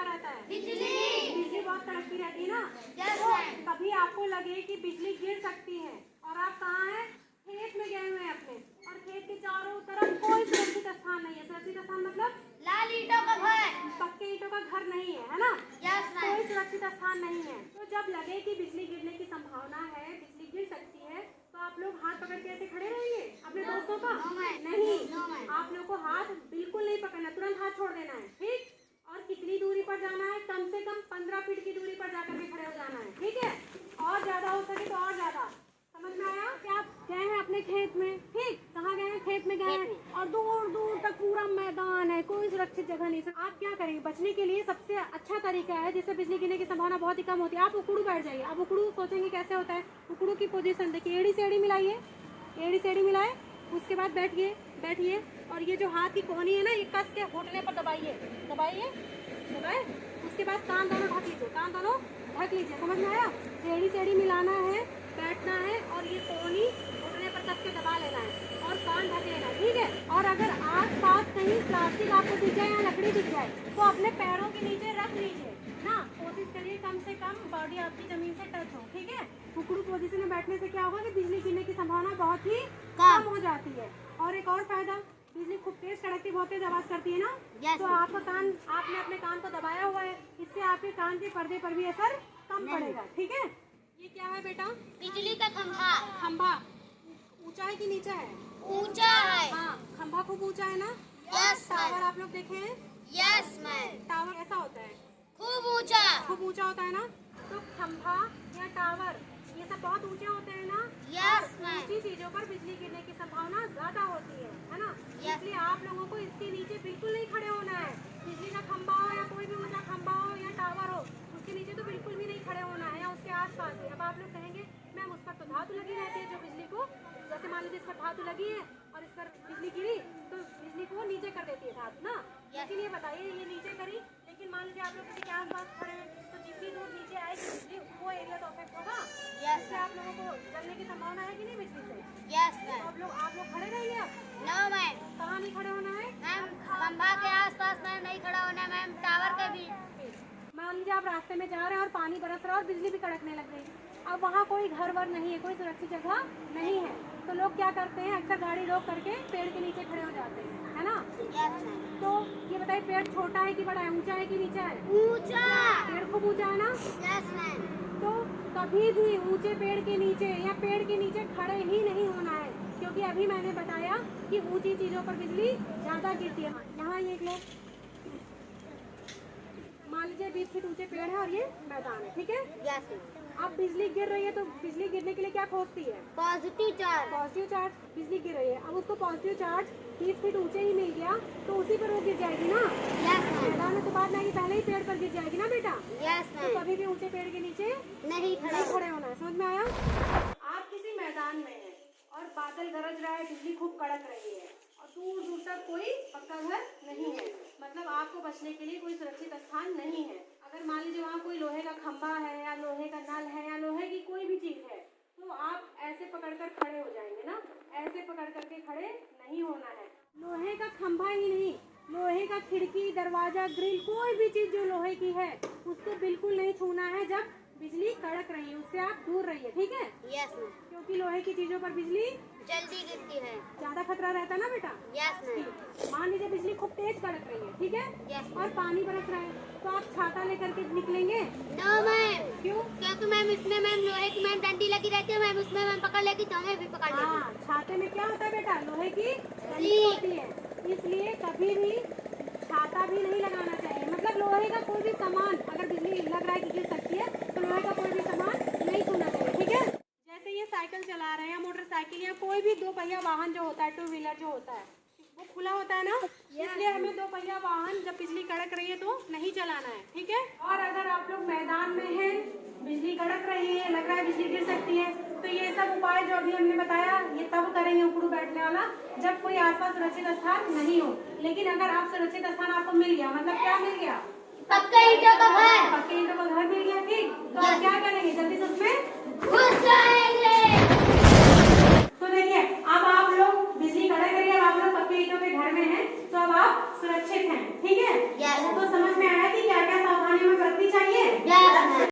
कड़कता रहता है? बिजली। बिजली बहुत कड़कती रहती है ना। तो कभी आपको लगे कि बिजली गिर सकती है और आप कहाँ हैं? खेत में गए हुए हैं अपने, और खेत के चारों तरफ कोई सुरक्षित स्थान नहीं है। सुरक्षित स्थान मतलब लाल ईंटों का घर, पक्के ईंटों का घर नहीं है, है ना? कोई सुरक्षित स्थान नहीं है। तो जब लगे कि बिजली गिरने की संभावना है, बिजली गिर सकती है, तो आप लोग हाथ पकड़ के ऐसे खड़े रहेंगे अपने दोस्तों का? नहीं, आप लोग को हाथ बिल्कुल नहीं पकड़ना, तुरंत हाथ छोड़ देना है, ठीक? और कितनी दूरी पर जाना है? कम से कम 15 फीट की दूरी पर जाकर के खड़े हो जाना है, ठीक है? और ज्यादा हो सके तो और ज्यादा। समझ में आया? कि आप गए हैं अपने खेत में, ठीक? कहाँ गए हैं? खेत में गए हैं, और दूर दूर तक पूरा मैदान है, कोई सुरक्षित जगह नहीं है। आप क्या करेंगे? बचने के लिए सबसे अच्छा तरीका है, जिससे बिजली गिरने की संभावना बहुत ही कम होती है, आप उकड़ू बैठ जाइए। अब उकड़ू सोचेंगे कैसे होता है? उकड़ू की पोजीशन देखिए, एड़ी से एड़ी मिलाइए, एड़ी से एड़ी मिलाए, उसके बाद बैठिए, बैठिए, और ये जो हाथ की कोहनी है ना, ये कस के घुटने पर दबाइए, दबाइए, दबाए। उसके बाद कान दोनों ढक लीजिए, कान दोनों ढक लीजिए। समझ में आया? एड़ी से एड़ी मिलाना है, बैठना है, और ये कोहनी घुटने पर कस के दबा लेना है, और कान ढक लेना है, ठीक है? और अगर आस पास कहीं प्लास्टिक आपको दिख जाए या लकड़ी दिख जाए, तो अपने पैरों के नीचे रख लीजिए ना। कोशिश करिए कम से कम बॉडी आपकी जमीन से टच हो, ठीक है? उकड़ू पोजीशन में बैठने से क्या होगा कि बिजली गिरने की संभावना बहुत ही कम हो जाती है। और एक और फायदा, बिजली खूब तेज कड़कती, बहुत तेज आवाज करती है ना, तो आपका कान, आपने अपने कान को दबाया हुआ है, इससे आपके कान के पर्दे पर भी असर कम पड़ेगा, ठीक है? ये क्या है बेटा? बिजली का खंभा। खंभा ऊंचा है कि नीचा है? ऊंचा है। हाँ, खंभा खूब ऊंचा है ना। यस टावर आप लोग देखे हैं? Yes ma'am. टावर ऐसा होता है, खूब ऊंचा। खूब ऊंचा होता है ना। तो खंभा या टावर ये सब बहुत ऊंचे होते हैं ना। यस और मैम। ऊंची चीजों पर बिजली गिरने की संभावना ज्यादा होती है ना। इसलिए आप लोगों को इसके नीचे बिल्कुल नहीं खड़े होना है। बिजली का खंभा हो या कोई भी ऊंचा खंभा हो या टावर हो, उसके नीचे तो बिल्कुल भी नहीं खड़े होना है, या उसके आसपास भी। अब आप लोग कहेंगे मैम उस पर तो धातु लगी रहती है, जो बिजली को, जैसे मान लीजिए इस पर धातु लगी है और इस पर बिजली गिरी तो बिजली को नीचे कर देती है धातु ना। इसीलिए बताइए ये नीचे करी, लेकिन मान लीजिए आप लोग किसी के आसपास खड़े हैं, तो जितनी दूर नीचे आएगी बिजली, वो एरिया तो अफेक्ट होगा। इससे आप लोगों को जलने की संभावना है कि नहीं बिजली से? यस तो मैम। आप लोग खड़े रहिए। अब नो मैम। कहाँ नहीं खड़े होना है? मैम खंभा के आसपास मैम नहीं खड़ा होना मैम, टावर के भी। मान लीजिए आप रास्ते में जा रहे हैं और पानी बरस रहा है और बिजली भी कड़कने लग गई। अब वहाँ कोई घर वर नहीं है, कोई सुरक्षित जगह नहीं है, तो लोग क्या करते हैं? अक्सर गाड़ी रोक करके पेड़ के नीचे खड़े हो जाते हैं, है ना? Yes ma'am. तो ये बताइए, पेड़ छोटा है कि बड़ा है, ऊंचा है कि नीचा है? ऊंचा। पेड़ खूब ऊंचा है ना। Yes ma'am. तो कभी भी ऊंचे पेड़ के नीचे या पेड़ के नीचे खड़े ही नहीं होना है, क्योंकि अभी मैंने बताया कि ऊंची चीजों पर बिजली ज्यादा गिरती है। यहाँ ये लोग मान लीजिए 20 फीट ऊंचे पेड़ है और ये मैदान है, ठीक है? Yes ma'am. अब बिजली गिर रही है, तो बिजली गिरने के लिए क्या खोजती है? Positive charge. Positive charge. बिजली गिर रही है, अब उसको पॉजिटिव चार्ज 30 फीट ऊंचे ही मिल गया, तो उसी पर वो गिर जाएगी ना। Yes ma'am. मैदान में तो बात नहीं, पहले ही पेड़ पर गिर जाएगी ना बेटा। यस तो मैम। कभी भी ऊंचे पेड़ के नीचे नहीं नहीं खड़े होना है। समझ में आया? आप किसी मैदान में हैं और बादल गरज रहा है, बिजली खूब कड़क रही है, और दूर दूर तक कोई पक्का घर नहीं है, मतलब आपको बचने के लिए कोई सुरक्षित स्थान नहीं है। अगर मान लीजिए वहाँ कोई लोहे का खंभा है या लोहे का नल है या लोहे की कोई भी चीज है, तो आप ऐसे पकड़कर खड़े हो जाएंगे ना। ऐसे पकड़ करके खड़े नहीं होना है। लोहे का खंभा ही नहीं, लोहे का खिड़की, दरवाजा, ग्रिल, कोई भी चीज जो लोहे की है उसको बिल्कुल नहीं छूना है जब बिजली कड़क रही है, उससे आप दूर रहिए, ठीक है? Yes ma'am. क्योंकि लोहे की चीजों पर बिजली जल्दी गिरती है। ज्यादा खतरा रहता है ना बेटा। Yes ma'am. मान लीजिए बिजली खूब तेज कड़क रही है, ठीक है? यस। और पानी बरस रहा है, तो आप छाता लेकर के निकलेंगे? No ma'am. क्यों? क्योंकि मैम इसमें मैम लोहे की मैम डंडी लगी रहती है मैम, उसमें मैम पकड़ लेगी तो हमें भी पकड़ लेगी। हाँ, छाते में क्या होता है बेटा? लोहे की डंडी होती है, इसलिए कभी भी छाता भी नहीं लगाना चाहिए। मतलब लोहे का कोई भी सामान, अगर बिजली लग रहा है कि गिर सकती है, तो लोहे का कोई भी सामान नहीं छूना चाहिए, ठीक है? जैसे ये साइकिल चला रहे हैं या मोटरसाइकिल या कोई भी 2 पहिया वाहन जो होता है, 2 व्हीलर जो होता है, वो खुला होता है ना, इसलिए हमें 2 पहिया वाहन जब बिजली कड़क रही है तो नहीं चलाना है, ठीक है? और अगर आप लोग मैदान में हैं, बिजली कड़क रही है, लग रहा है बिजली गिर सकती है, तो ये सब उपाय जो अभी हमने बताया ये तब करेंगे उकड़ू बैठने वाला, जब कोई आसपास सुरक्षित स्थान नहीं हो। लेकिन अगर आप सुरक्षित स्थान आपको मिल गया, मतलब क्या मिल गया? पक्के ईंटों का घर। पक्के ईंटों का घर मिल गया, ठीक? तो आप क्या करेंगे? जल्दी से उसमें घुस जाएंगे।